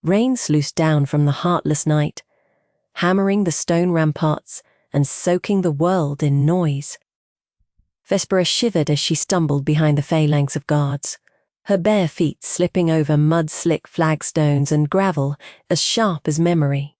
Rain sluiced down from the heartless night, hammering the stone ramparts and soaking the world in noise. Vespera shivered as she stumbled behind the phalanx of guards, her bare feet slipping over mud-slick flagstones and gravel as sharp as memory.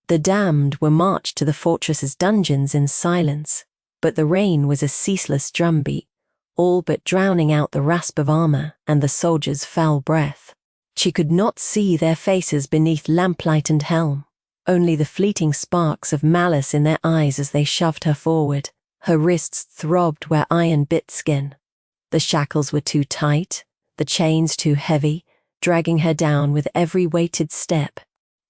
The damned were marched to the fortress's dungeons in silence, but the rain was a ceaseless drumbeat, all but drowning out the rasp of armor and the soldiers' foul breath. She could not see their faces beneath lamplight and helm, only the fleeting sparks of malice in their eyes as they shoved her forward. Her wrists throbbed where iron bit skin. The shackles were too tight, the chains too heavy, dragging her down with every weighted step.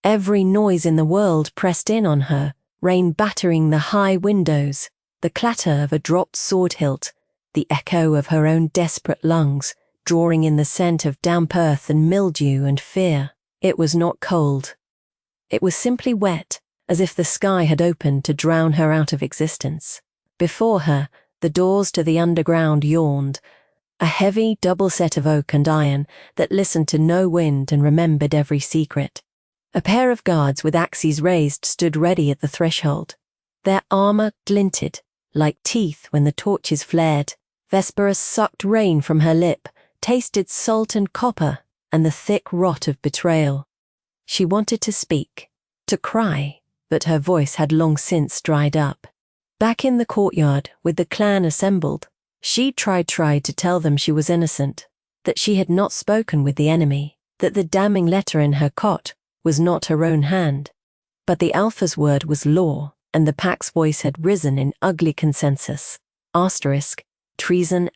Every noise in the world pressed in on her, rain battering the high windows, the clatter of a dropped sword hilt, the echo of her own desperate lungs, drawing in the scent of damp earth and mildew and fear. It was not cold. It was simply wet, as if the sky had opened to drown her out of existence. Before her, the doors to the underground yawned, a heavy double set of oak and iron that listened to no wind and remembered every secret. A pair of guards with axes raised stood ready at the threshold. Their armor glinted, like teeth when the torches flared. Vespera sucked rain from her lip, tasted salt and copper and the thick rot of betrayal. She wanted to speak, to cry, but her voice had long since dried up. Back in the courtyard, with the clan assembled, she tried to tell them she was innocent, that she had not spoken with the enemy, that the damning letter in her cot was not her own hand. But the Alpha's word was law, and the pack's voice had risen in ugly consensus. Treason,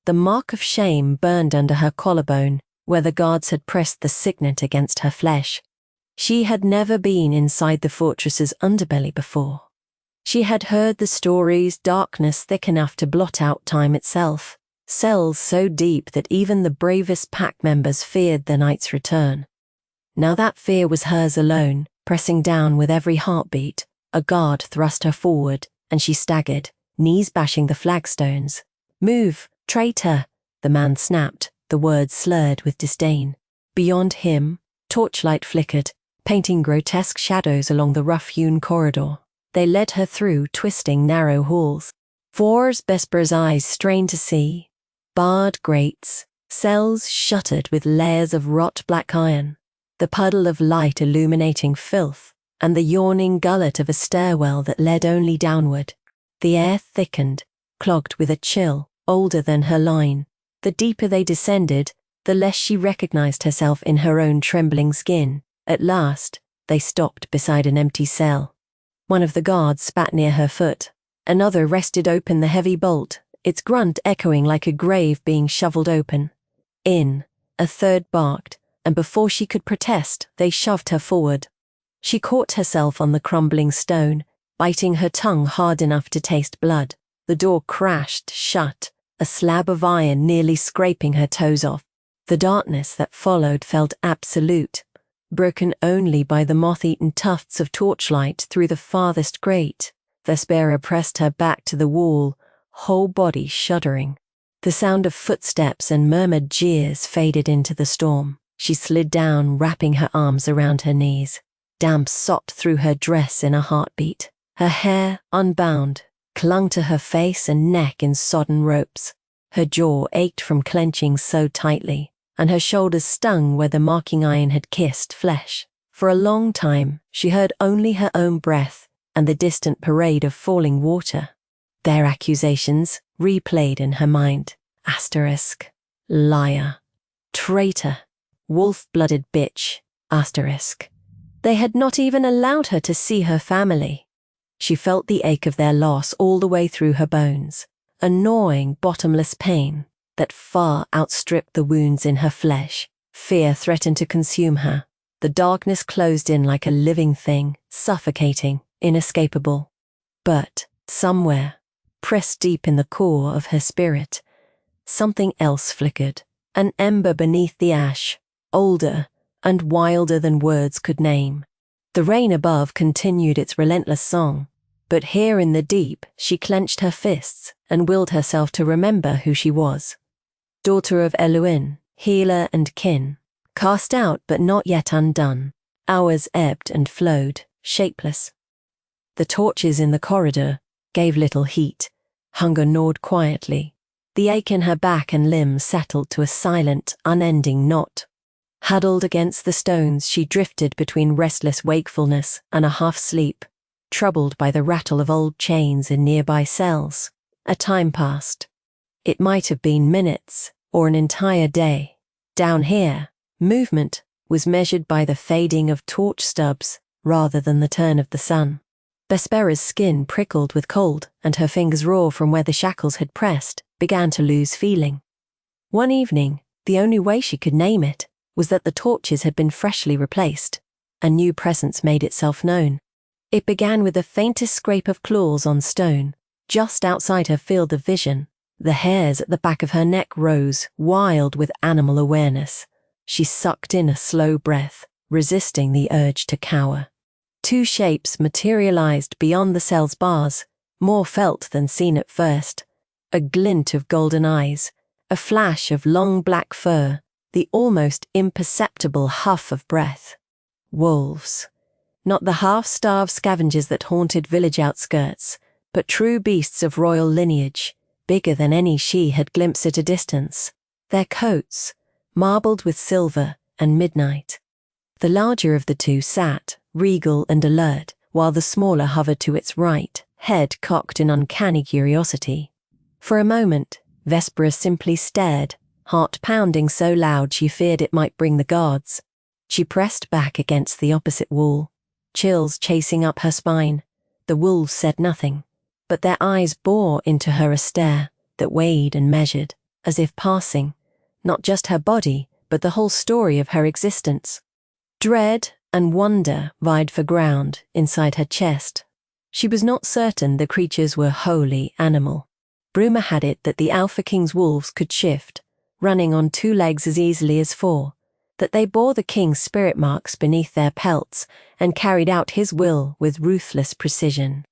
the mark of shame burned under her collarbone, where the guards had pressed the signet against her flesh. She had never been inside the fortress's underbelly before. She had heard the stories, darkness thick enough to blot out time itself, cells so deep that even the bravest pack members feared the night's return. Now that fear was hers alone, pressing down with every heartbeat. A guard thrust her forward, and she staggered, knees bashing the flagstones. "Move, traitor," the man snapped, the words slurred with disdain. Beyond him, torchlight flickered, painting grotesque shadows along the rough-hewn corridor. They led her through twisting narrow halls. Vespera's eyes strained to see. Barred grates, cells shuttered with layers of wrought black iron, the puddle of light illuminating filth, and the yawning gullet of a stairwell that led only downward. The air thickened, clogged with a chill, older than her line. The deeper they descended, the less she recognized herself in her own trembling skin. At last, they stopped beside an empty cell. One of the guards spat near her foot. Another wrested open the heavy bolt, its grunt echoing like a grave being shoveled open. In, a third barked, and before she could protest, they shoved her forward. She caught herself on the crumbling stone, biting her tongue hard enough to taste blood. The door crashed shut, a slab of iron nearly scraping her toes off. The darkness that followed felt absolute, broken only by the moth-eaten tufts of torchlight through the farthest grate. Vespera pressed her back to the wall, whole body shuddering. The sound of footsteps and murmured jeers faded into the storm. She slid down, wrapping her arms around her knees. Damp sopped through her dress in a heartbeat. Her hair, unbound, clung to her face and neck in sodden ropes. Her jaw ached from clenching so tightly, and her shoulders stung where the marking iron had kissed flesh. For a long time, she heard only her own breath and the distant parade of falling water. Their accusations replayed in her mind. Liar. Traitor. Wolf-blooded bitch. They had not even allowed her to see her family. She felt the ache of their loss all the way through her bones, a gnawing, bottomless pain that far outstripped the wounds in her flesh. Fear threatened to consume her. The darkness closed in like a living thing, suffocating, inescapable. But, somewhere, pressed deep in the core of her spirit, something else flickered, an ember beneath the ash, older and wilder than words could name. The rain above continued its relentless song, but here in the deep she clenched her fists and willed herself to remember who she was. Daughter of Eluin, healer and kin, Cast out but not yet undone, hours ebbed and flowed, shapeless. The torches in the corridor gave little heat. Hunger gnawed quietly. The ache in her back and limbs settled to a silent, unending knot. Huddled against the stones, she drifted between restless wakefulness and a half-sleep, troubled by the rattle of old chains in nearby cells. A time passed. It might have been minutes or an entire day. Down here, movement was measured by the fading of torch stubs rather than the turn of the sun. Vespera's skin prickled with cold, and her fingers raw from where the shackles had pressed began to lose feeling. One evening, the only way she could name it was that the torches had been freshly replaced. A new presence made itself known. It began with the faintest scrape of claws on stone, just outside her field of vision. The hairs at the back of her neck rose, wild with animal awareness. She sucked in a slow breath, resisting the urge to cower. Two shapes materialized beyond the cell's bars, more felt than seen at first. A glint of golden eyes, a flash of long black fur, the almost imperceptible huff of breath. Wolves. Not the half-starved scavengers that haunted village outskirts, but true beasts of royal lineage, bigger than any she had glimpsed at a distance. Their coats, marbled with silver and midnight. The larger of the two sat, regal and alert, while the smaller hovered to its right, head cocked in uncanny curiosity. For a moment, Vespera simply stared, heart pounding so loud she feared it might bring the guards. She pressed back against the opposite wall, chills chasing up her spine. The wolves said nothing, but their eyes bore into her a stare that weighed and measured, as if passing, not just her body, but the whole story of her existence. Dread and wonder vied for ground inside her chest. She was not certain the creatures were wholly animal. Rumor had it that the Alpha King's wolves could shift, running on two legs as easily as four, that they bore the king's spirit marks beneath their pelts and carried out his will with ruthless precision.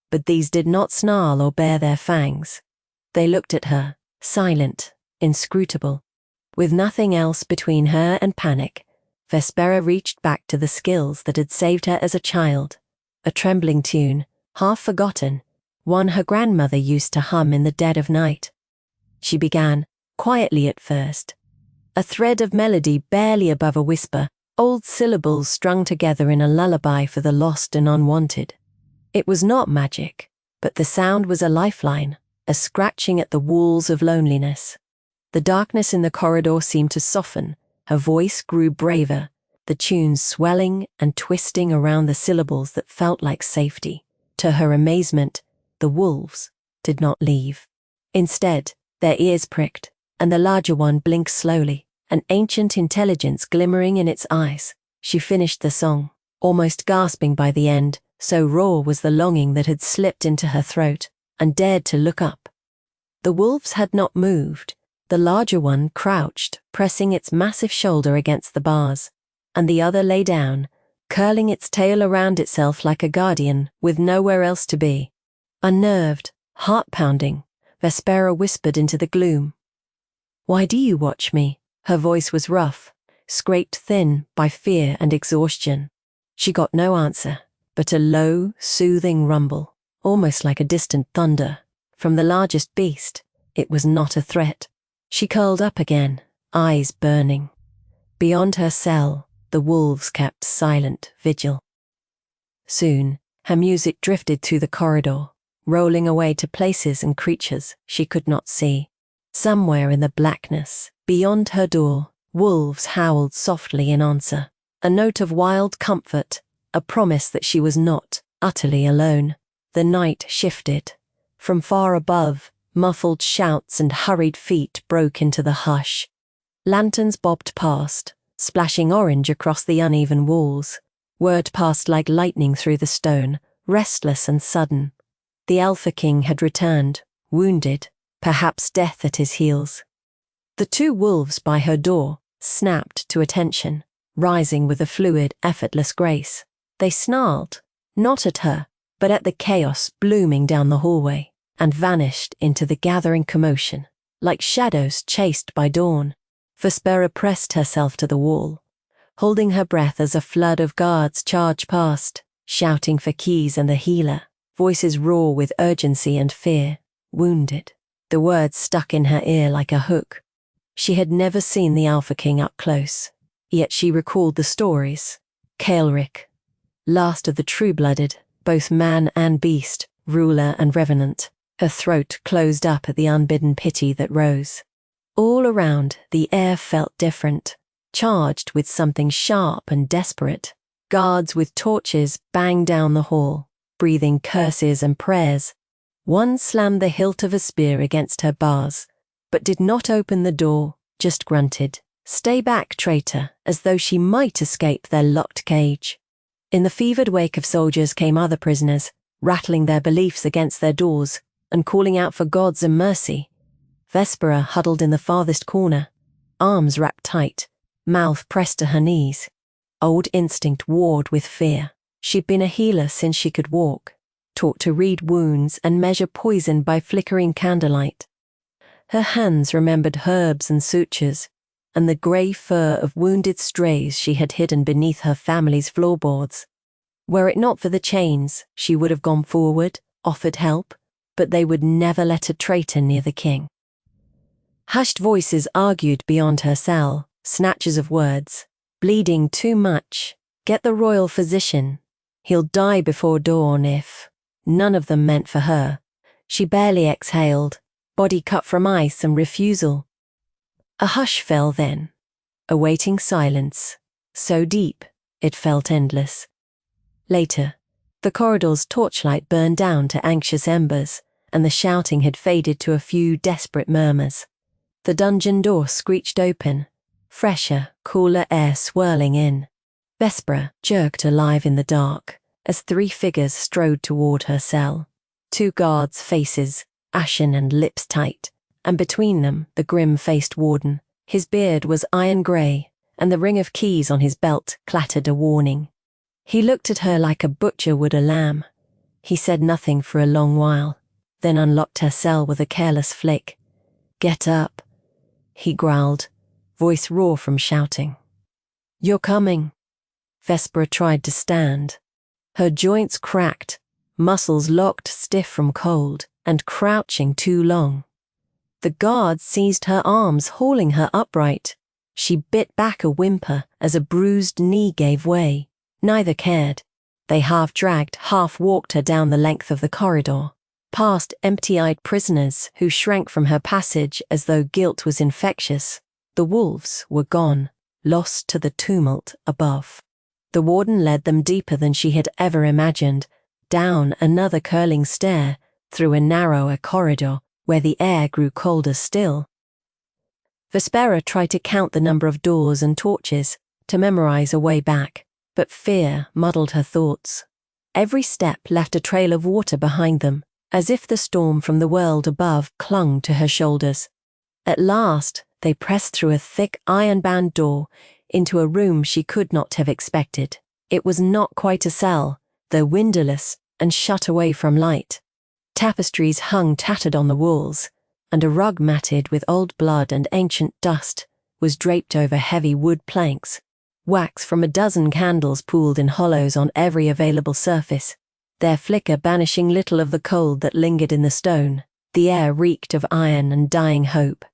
But these did not snarl or bare their fangs. They looked at her, silent, inscrutable. With nothing else between her and panic, Vespera reached back to the skills that had saved her as a child, a trembling tune, half forgotten, one her grandmother used to hum in the dead of night. She began, quietly at first, a thread of melody barely above a whisper, old syllables strung together in a lullaby for the lost and unwanted. It was not magic, but the sound was a lifeline, a scratching at the walls of loneliness. The darkness in the corridor seemed to soften, her voice grew braver, the tune swelling and twisting around the syllables that felt like safety. To her amazement, the wolves did not leave. Instead, their ears pricked, and the larger one blinked slowly, an ancient intelligence glimmering in its eyes. She finished the song, almost gasping by the end, so raw was the longing that had slipped into her throat, and dared to look up. The wolves had not moved. The larger one crouched, pressing its massive shoulder against the bars, and the other lay down, curling its tail around itself like a guardian, with nowhere else to be. Unnerved, heart-pounding, Vespera whispered into the gloom. "Why do you watch me?" Her voice was rough, scraped thin by fear and exhaustion. She got no answer, but a low, soothing rumble, almost like a distant thunder. From the largest beast, it was not a threat. She curled up again, eyes burning. Beyond her cell, the wolves kept silent vigil. Soon, her music drifted through the corridor, rolling away to places and creatures she could not see. Somewhere in the blackness, beyond her door, wolves howled softly in answer, a note of wild comfort, a promise that she was not utterly alone. The night shifted. From far above, muffled shouts and hurried feet broke into the hush. Lanterns bobbed past, splashing orange across the uneven walls. Word passed like lightning through the stone, restless and sudden. The Alpha King had returned, wounded, perhaps death at his heels. The two wolves by her door snapped to attention, rising with a fluid, effortless grace. They snarled, not at her, but at the chaos blooming down the hallway, and vanished into the gathering commotion, like shadows chased by dawn. Vespera pressed herself to the wall, holding her breath as a flood of guards charged past, shouting for keys and the healer, voices raw with urgency and fear. Wounded. The words stuck in her ear like a hook. She had never seen the Alpha King up close, yet she recalled the stories. Caelric, last of the true-blooded, both man and beast, ruler and revenant. Her throat closed up at the unbidden pity that rose. All around, the air felt different, charged with something sharp and desperate. Guards with torches banged down the hall, breathing curses and prayers. One slammed the hilt of a spear against her bars, but did not open the door, just grunted, "Stay back, traitor," as though she might escape their locked cage. In the fevered wake of soldiers came other prisoners, rattling their beliefs against their doors and calling out for gods and mercy. Vespera huddled in the farthest corner, arms wrapped tight, mouth pressed to her knees. Old instinct warred with fear. She'd been a healer since she could walk, taught to read wounds and measure poison by flickering candlelight. Her hands remembered herbs and sutures, and the grey fur of wounded strays she had hidden beneath her family's floorboards. Were it not for the chains, she would have gone forward, offered help, but they would never let a traitor near the king. Hushed voices argued beyond her cell, snatches of words. "Bleeding too much. Get the royal physician. He'll die before dawn if..." None of them meant for her. She barely exhaled, body cut from ice and refusal. A hush fell then, awaiting silence, so deep it felt endless. Later, the corridor's torchlight burned down to anxious embers, and the shouting had faded to a few desperate murmurs. The dungeon door screeched open, fresher, cooler air swirling in. Vespera jerked alive in the dark as 3 figures strode toward her cell. 2 guards' faces, ashen and lips tight, and between them the grim-faced warden. His beard was iron grey, and the ring of keys on his belt clattered a warning. He looked at her like a butcher would a lamb. He said nothing for a long while, then unlocked her cell with a careless flick. "Get up," he growled, voice raw from shouting. "You're coming." Vespera tried to stand. Her joints cracked, muscles locked stiff from cold, and crouching too long. The guards seized her arms, hauling her upright. She bit back a whimper as a bruised knee gave way. Neither cared. They half-dragged, half-walked her down the length of the corridor, past empty-eyed prisoners who shrank from her passage as though guilt was infectious. The wolves were gone, lost to the tumult above. The warden led them deeper than she had ever imagined, down another curling stair, through a narrower corridor where the air grew colder still. Vespera tried to count the number of doors and torches, to memorize a way back, but fear muddled her thoughts. Every step left a trail of water behind them, as if the storm from the world above clung to her shoulders. At last, they pressed through a thick iron-bound door into a room she could not have expected. It was not quite a cell, though windowless and shut away from light. Tapestries hung tattered on the walls, and a rug matted with old blood and ancient dust was draped over heavy wood planks. Wax from a dozen candles pooled in hollows on every available surface, their flicker banishing little of the cold that lingered in the stone. The air reeked of iron and dying hope.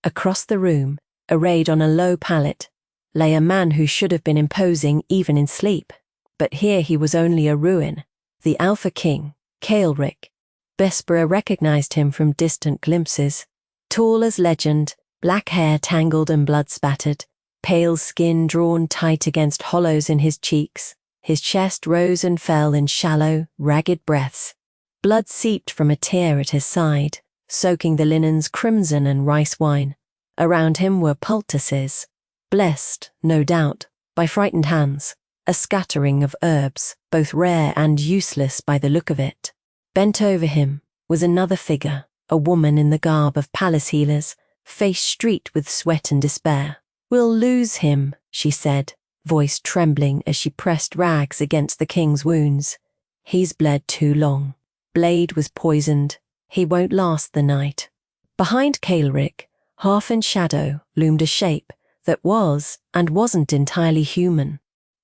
Across the room, arrayed on a low pallet, lay a man who should have been imposing even in sleep. But here he was only a ruin. The Alpha King, Caelric. Vespera recognized him from distant glimpses. Tall as legend, black hair tangled and blood-spattered, pale skin drawn tight against hollows in his cheeks. His chest rose and fell in shallow, ragged breaths. Blood seeped from a tear at his side, soaking the linens crimson and rice wine. Around him were poultices, blessed, no doubt, by frightened hands, a scattering of herbs, both rare and useless by the look of it. Bent over him was another figure, a woman in the garb of palace healers, face streaked with sweat and despair. "We'll lose him," she said, voice trembling as she pressed rags against the king's wounds. "He's bled too long. Blade was poisoned. He won't last the night." Behind Caelric, Half in shadow loomed a shape that was and wasn't entirely human.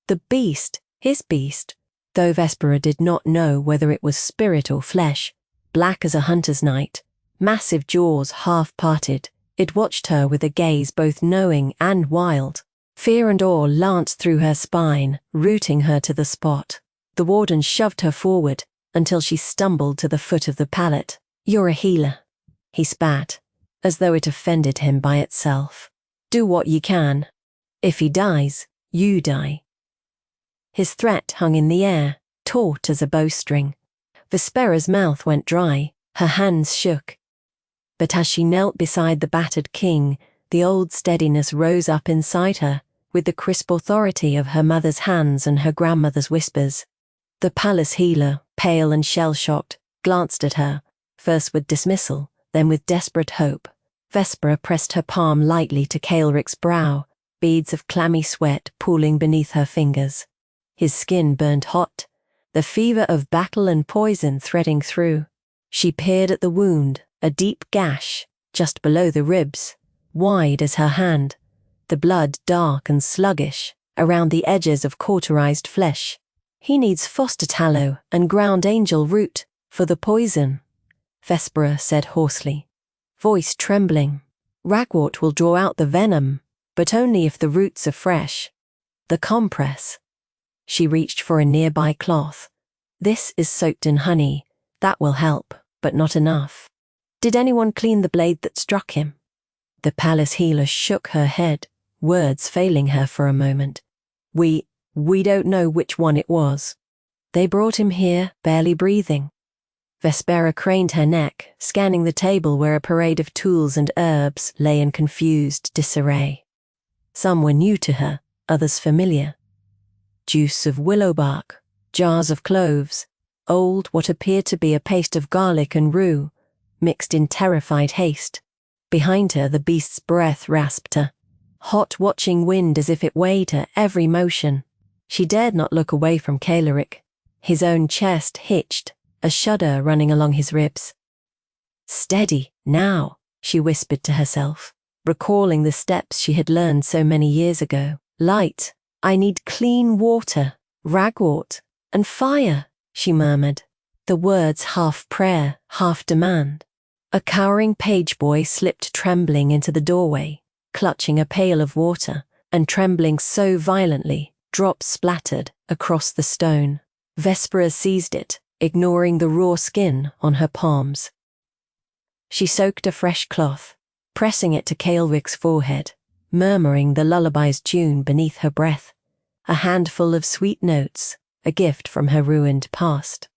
The beast, his beast, though Vespera did not know whether it was spirit or flesh, black as a hunter's night, massive jaws half-parted, it watched her with a gaze both knowing and wild. Fear and awe lanced through her spine, rooting her to the spot. The warden shoved her forward until she stumbled to the foot of the pallet. "You're a healer," he spat, as though it offended him by itself. "Do what you can. If he dies, you die." His threat hung in the air, taut as a bowstring. Vespera's mouth went dry, her hands shook. But as she knelt beside the battered king, the old steadiness rose up inside her, with the crisp authority of her mother's hands and her grandmother's whispers. The palace healer, pale and shell-shocked, glanced at her, first with dismissal, then with desperate hope. Vespera pressed her palm lightly to Caelric's brow, beads of clammy sweat pooling beneath her fingers. His skin burned hot, the fever of battle and poison threading through. She peered at the wound, a deep gash, just below the ribs, wide as her hand, the blood dark and sluggish around the edges of cauterized flesh. "He needs foster tallow and ground angel root for the poison," Vespera said hoarsely, voice trembling. "Ragwort will draw out the venom, but only if the roots are fresh. The compress." She reached for a nearby cloth. "This is soaked in honey. That will help, but not enough." "Did anyone clean the blade that struck him?" The palace healer shook her head, words failing her for a moment. We don't know which one it was. They brought him here, barely breathing." Vespera craned her neck, scanning the table where a parade of tools and herbs lay in confused disarray. Some were new to her, others familiar. Juice of willow bark, jars of cloves, old what appeared to be a paste of garlic and rue, mixed in terrified haste. Behind her the beast's breath rasped her, hot watching wind as if it weighed her every motion. She dared not look away from Caelric. His own chest hitched, a shudder running along his ribs. "Steady, now," she whispered to herself, recalling the steps she had learned so many years ago. "Light, I need clean water, ragwort, and fire," she murmured, the words half prayer, half demand. A cowering page boy slipped trembling into the doorway, clutching a pail of water, and trembling so violently, drops splattered across the stone. Vespera seized it, ignoring the raw skin on her palms. She soaked a fresh cloth, pressing it to Caelric's forehead, murmuring the lullaby's tune beneath her breath, a handful of sweet notes, a gift from her ruined past.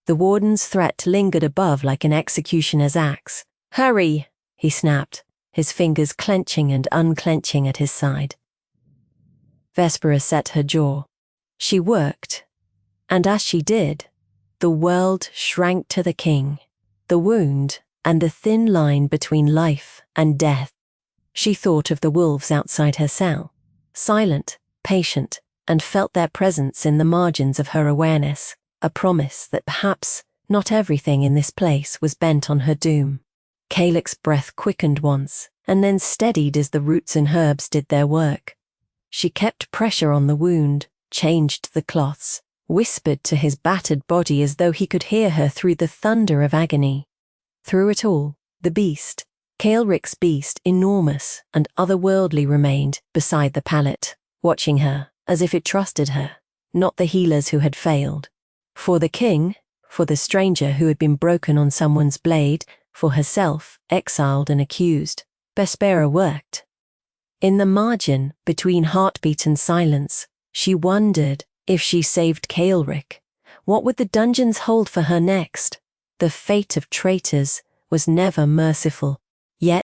The warden's threat lingered above like an executioner's axe. "Hurry," he snapped, his fingers clenching and unclenching at his side. Vespera set her jaw. She worked, and as she did, the world shrank to the king, the wound and the thin line between life and death. She thought of the wolves outside her cell, silent, patient, and felt their presence in the margins of her awareness, a promise that perhaps not everything in this place was bent on her doom. Caelric's breath quickened once, and then steadied as the roots and herbs did their work. She kept pressure on the wound, changed the cloths, whispered to his battered body as though he could hear her through the thunder of agony. Through it all, the beast, Caelric's beast, enormous and otherworldly, remained beside the pallet, watching her as if it trusted her, not the healers who had failed. For the king, for the stranger who had been broken on someone's blade, for herself, exiled and accused, Vespera worked. In the margin, between heartbeat and silence, she wondered if she saved Caelric, what would the dungeons hold for her next? The fate of traitors was never merciful.